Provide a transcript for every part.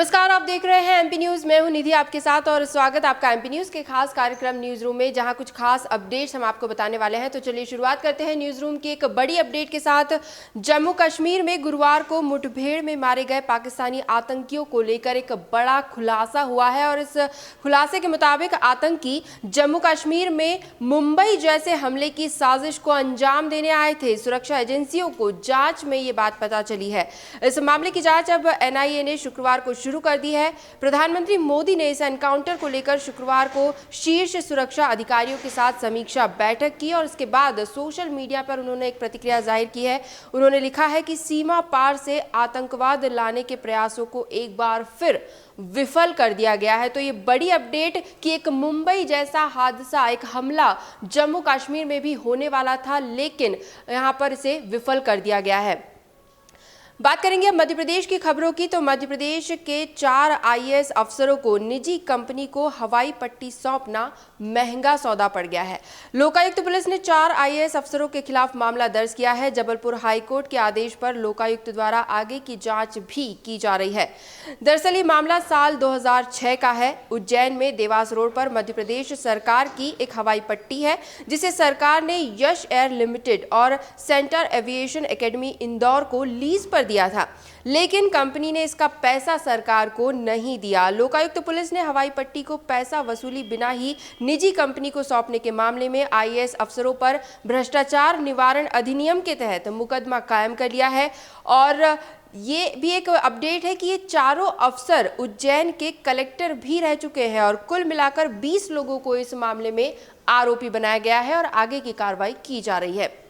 नमस्कार, आप देख रहे हैं एमपी न्यूज। मैं हूं निधि आपके साथ और स्वागत आपका एमपी न्यूज के खास कार्यक्रम न्यूज रूम में, जहां कुछ खास अपडेट्स हम आपको बताने वाले हैं। तो चलिए शुरुआत करते हैं न्यूज रूम की एक बड़ी अपडेट के साथ। जम्मू कश्मीर में गुरुवार को मुठभेड़ में मारे गए पाकिस्तानी आतंकियों को लेकर एक बड़ा खुलासा हुआ है और इस खुलासे के मुताबिक आतंकी जम्मू कश्मीर में मुंबई जैसे हमले की साजिश को अंजाम देने आए थे। सुरक्षा एजेंसियों को जांच में ये बात पता चली है। इस मामले की जांच अब एनआईए ने शुक्रवार को शुरू कर दी है। प्रधानमंत्री मोदी ने इस एनकाउंटर को लेकर शुक्रवार को शीर्ष सुरक्षा अधिकारियों के साथ समीक्षा बैठक की और इसके बाद सोशल मीडिया पर उन्होंने एक प्रतिक्रिया जाहिर की है। उन्होंने लिखा है कि सीमा पार से आतंकवाद लाने के प्रयासों को एक बार फिर विफल कर दिया गया है। तो ये बड़ी अपडेट कि एक मुंबई जैसा हादसा, एक हमला जम्मू कश्मीर में भी होने वाला था, लेकिन यहां पर इसे विफल कर दिया गया है। बात करेंगे अब मध्य प्रदेश की खबरों की। तो मध्य प्रदेश के 4 आईएएस अफसरों को निजी कंपनी को हवाई पट्टी सौंपना महंगा सौदा पड़ गया है। लोकायुक्त पुलिस ने 4 आईएएस अफसरों के खिलाफ मामला दर्ज किया है। जबलपुर हाईकोर्ट के आदेश पर लोकायुक्त द्वारा आगे की जांच भी की जा रही है। दरअसल ये मामला साल 2006 का है। उज्जैन में देवास रोड पर मध्य प्रदेश सरकार की एक हवाई पट्टी है, जिसे सरकार ने यश एयर लिमिटेड और सेंटर एविएशन एकेडमी इंदौर को लीज पर दिया था, लेकिन कंपनी ने इसका पैसा सरकार को नहीं दिया। लोकायुक्त पुलिस ने हवाई पट्टी को पैसा वसूली बिना ही निजी कंपनी को सौंपने के मामले में आईएएस अफसरों पर भ्रष्टाचार निवारण अधिनियम के तहत मुकदमा कायम कर लिया है। और ये भी एक अपडेट है कि ये चारों अफसर उज्जैन के कलेक्टर भी रह चुके हैं और कुल मिलाकर 20 लोगों को इस मामले में आरोपी बनाया गया है और आगे की कार्रवाई की जा रही है।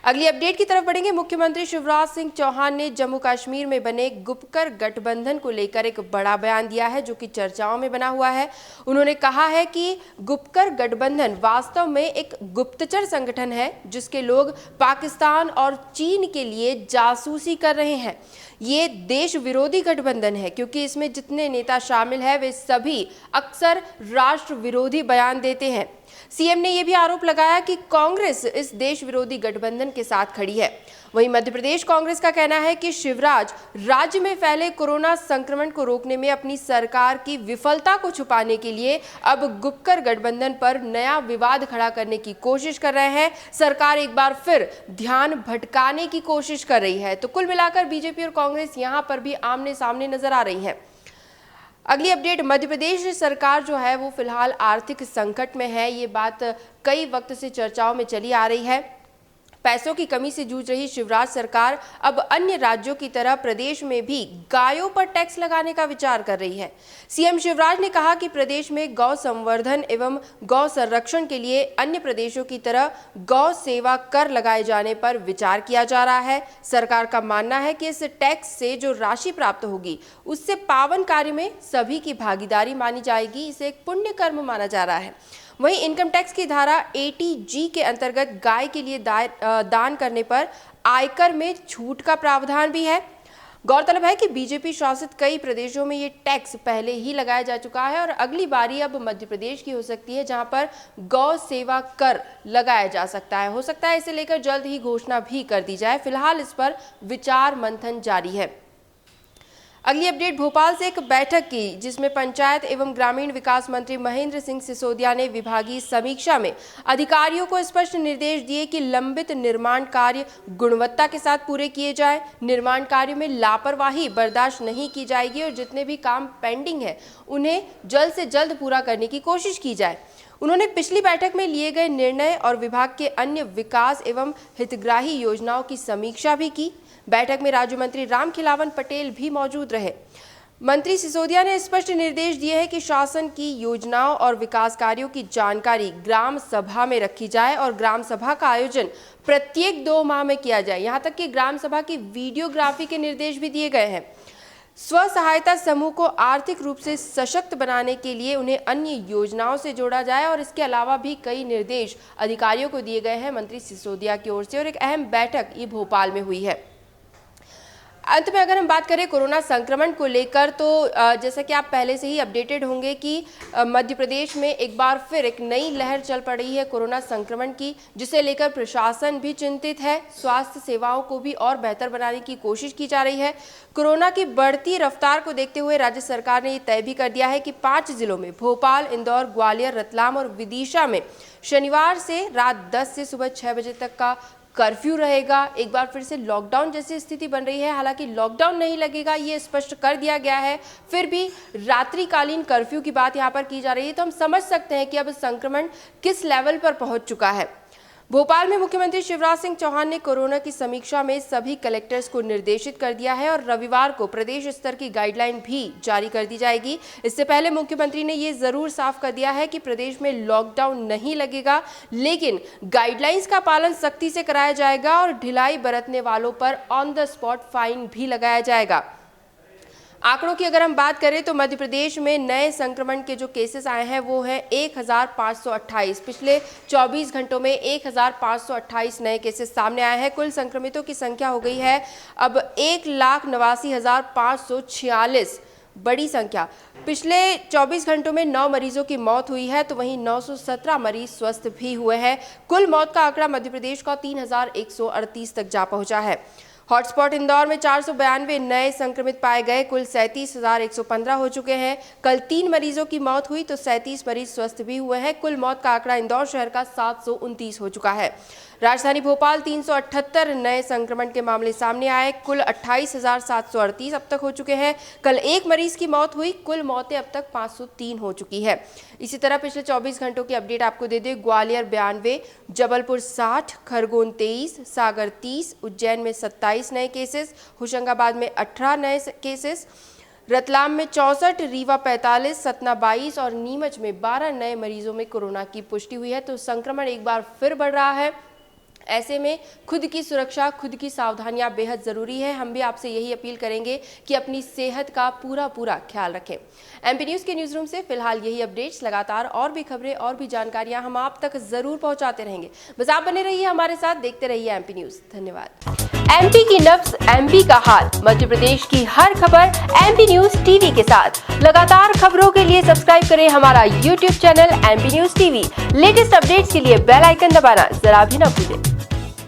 अगली अपडेट की तरफ बढ़ेंगे। मुख्यमंत्री शिवराज सिंह चौहान ने जम्मू कश्मीर में बने गुपकर गठबंधन को लेकर एक बड़ा बयान दिया है, जो कि चर्चाओं में बना हुआ है। उन्होंने कहा है कि गुपकर गठबंधन वास्तव में एक गुप्तचर संगठन है, जिसके लोग पाकिस्तान और चीन के लिए जासूसी कर रहे हैं। ये देश विरोधी गठबंधन है, क्योंकि इसमें जितने नेता शामिल हैं वे सभी अक्सर राष्ट्र विरोधी बयान देते हैं। सीएम ने यह भी आरोप लगाया कि कांग्रेस इस देश विरोधी गठबंधन के साथ खड़ी है। वहीं मध्य प्रदेश कांग्रेस का कहना है कि शिवराज राज्य में फैले कोरोना संक्रमण को रोकने में अपनी सरकार की विफलता को छुपाने के लिए अब गुपकर गठबंधन पर नया विवाद खड़ा करने की कोशिश कर रहे हैं। सरकार एक बार फिर ध्यान भटकाने की कोशिश कर रही है। तो कुल मिलाकर बीजेपी और कांग्रेस यहां पर भी आमने सामने नजर आ रही है। अगली अपडेट, मध्य प्रदेश सरकार जो है वो फिलहाल आर्थिक संकट में है। ये बात कई वक्त से चर्चाओं में चली आ रही है। पैसों की कमी से जूझ रही शिवराज सरकार अब अन्य राज्यों की तरह प्रदेश में भी गायों पर टैक्स लगाने का विचार कर रही है। सीएम शिवराज ने कहा कि प्रदेश में गौ संवर्धन एवं गौ संरक्षण के लिए अन्य प्रदेशों की तरह गौ सेवा कर लगाए जाने पर विचार किया जा रहा है। सरकार का मानना है कि इस टैक्स से जो राशि प्राप्त होगी उससे पावन कार्य में सभी की भागीदारी मानी जाएगी। इसे एक पुण्य कर्म माना जा रहा है। वहीं इनकम टैक्स की धारा 80G के अंतर्गत गाय के लिए दान करने पर आयकर में छूट का प्रावधान भी है। गौरतलब है कि बीजेपी शासित कई प्रदेशों में ये टैक्स पहले ही लगाया जा चुका है और अगली बारी अब मध्य प्रदेश की हो सकती है, जहां पर गौ सेवा कर लगाया जा सकता है। हो सकता है इसे लेकर जल्द ही घोषणा भी कर दी जाए। फिलहाल इस पर विचार मंथन जारी है। अगली अपडेट भोपाल से एक बैठक की, जिसमें पंचायत एवं ग्रामीण विकास मंत्री महेंद्र सिंह सिसोदिया ने विभागीय समीक्षा में अधिकारियों को स्पष्ट निर्देश दिए कि लंबित निर्माण कार्य गुणवत्ता के साथ पूरे किए जाए। निर्माण कार्य में लापरवाही बर्दाश्त नहीं की जाएगी और जितने भी काम पेंडिंग है उन्हें जल्द से जल्द पूरा करने की कोशिश की जाए। उन्होंने पिछली बैठक में लिए गए निर्णय और विभाग के अन्य विकास एवं हितग्राही योजनाओं की समीक्षा भी की। बैठक में राज्य मंत्री रामखिलावन पटेल भी मौजूद रहे। मंत्री सिसोदिया ने स्पष्ट निर्देश दिए हैं कि शासन की योजनाओं और विकास कार्यों की जानकारी ग्राम सभा में रखी जाए और ग्राम सभा का आयोजन प्रत्येक 2 माह में किया जाए। यहाँ तक कि ग्राम सभा की वीडियोग्राफी के निर्देश भी दिए गए हैं। स्व सहायता समूह को आर्थिक रूप से सशक्त बनाने के लिए उन्हें अन्य योजनाओं से जोड़ा जाए और इसके अलावा भी कई निर्देश अधिकारियों को दिए गए हैं मंत्री सिसोदिया की ओर से। और एक अहम बैठक ये भोपाल में हुई है। अंत में अगर हम बात करें कोरोना संक्रमण को लेकर तो जैसा कि आप पहले से ही अपडेटेड होंगे कि मध्य प्रदेश में एक बार फिर एक नई लहर चल पड़ रही है कोरोना संक्रमण की, जिसे लेकर प्रशासन भी चिंतित है। स्वास्थ्य सेवाओं को भी और बेहतर बनाने की कोशिश की जा रही है। कोरोना की बढ़ती रफ्तार को देखते हुए राज्य सरकार ने ये तय भी कर दिया है कि 5 जिलों में भोपाल, इंदौर, ग्वालियर, रतलाम और विदिशा में शनिवार से रात 10 से सुबह 6 बजे तक का कर्फ्यू रहेगा। एक बार फिर से लॉकडाउन जैसी स्थिति बन रही है। हालांकि लॉकडाउन नहीं लगेगा, ये स्पष्ट कर दिया गया है, फिर भी रात्रिकालीन कर्फ्यू की बात यहां पर की जा रही है। तो हम समझ सकते हैं कि अब संक्रमण किस लेवल पर पहुंच चुका है। भोपाल में मुख्यमंत्री शिवराज सिंह चौहान ने कोरोना की समीक्षा में सभी कलेक्टर्स को निर्देशित कर दिया है और रविवार को प्रदेश स्तर की गाइडलाइन भी जारी कर दी जाएगी। इससे पहले मुख्यमंत्री ने ये जरूर साफ कर दिया है कि प्रदेश में लॉकडाउन नहीं लगेगा, लेकिन गाइडलाइंस का पालन सख्ती से कराया जाएगा और ढिलाई बरतने वालों पर ऑन द स्पॉट फाइन भी लगाया जाएगा। आंकड़ों की अगर हम बात करें तो मध्य प्रदेश में नए संक्रमण के जो केसेस आए हैं वो हैं 1528। पिछले 24 घंटों में 1528 नए केसेस सामने आए हैं। कुल संक्रमितों की संख्या हो गई है अब 1,89,546, बड़ी संख्या। पिछले 24 घंटों में 9 मरीजों की मौत हुई है तो वहीं 917 मरीज स्वस्थ भी हुए हैं। कुल मौत का आंकड़ा मध्य प्रदेश का 3,138 तक जा पहुंचा है। हॉटस्पॉट इंदौर में 492 नए संक्रमित पाए गए, कुल 37,115 हो चुके हैं। कल 3 मरीजों की मौत हुई तो 37 मरीज स्वस्थ भी हुए हैं। कुल मौत का आंकड़ा इंदौर शहर का 729 हो चुका है। राजधानी भोपाल 378 नए संक्रमण के मामले सामने आए, कुल 28,738 अब तक हो चुके हैं। कल 1 मरीज की मौत हुई, कुल मौतें अब तक 503 हो चुकी है। इसी तरह पिछले 24 घंटों की अपडेट आपको दे दें। ग्वालियर 92, जबलपुर 60, खरगोन 23, सागर 30, उज्जैन में 27 नए केसेस, होशंगाबाद में 18 नए केसेस, रतलाम में 64, रीवा 45, सतना 22 और नीमच में 12 नए मरीजों में कोरोना की पुष्टि हुई है। तो संक्रमण एक बार फिर बढ़ रहा है। ऐसे में खुद की सुरक्षा, खुद की सावधानियां बेहद ज़रूरी है। हम भी आपसे यही अपील करेंगे कि अपनी सेहत का पूरा ख्याल रखें। एमपी न्यूज़ के न्यूज़ रूम से फिलहाल यही अपडेट्स, लगातार और भी खबरें और भी जानकारियां हम आप तक ज़रूर पहुंचाते रहेंगे। बस आप बने रहिए हमारे साथ, देखते रहिए एमपी न्यूज़। धन्यवाद। एमपी की नब्ज, एमपी का हाल, मध्य प्रदेश की हर खबर एमपी न्यूज़ टीवी के साथ। लगातार खबरों के लिए सब्सक्राइब करें हमारा YouTube channel MP news TV. Latest updates के लिए बेल आइकन दबाना जरा भी न भूलें।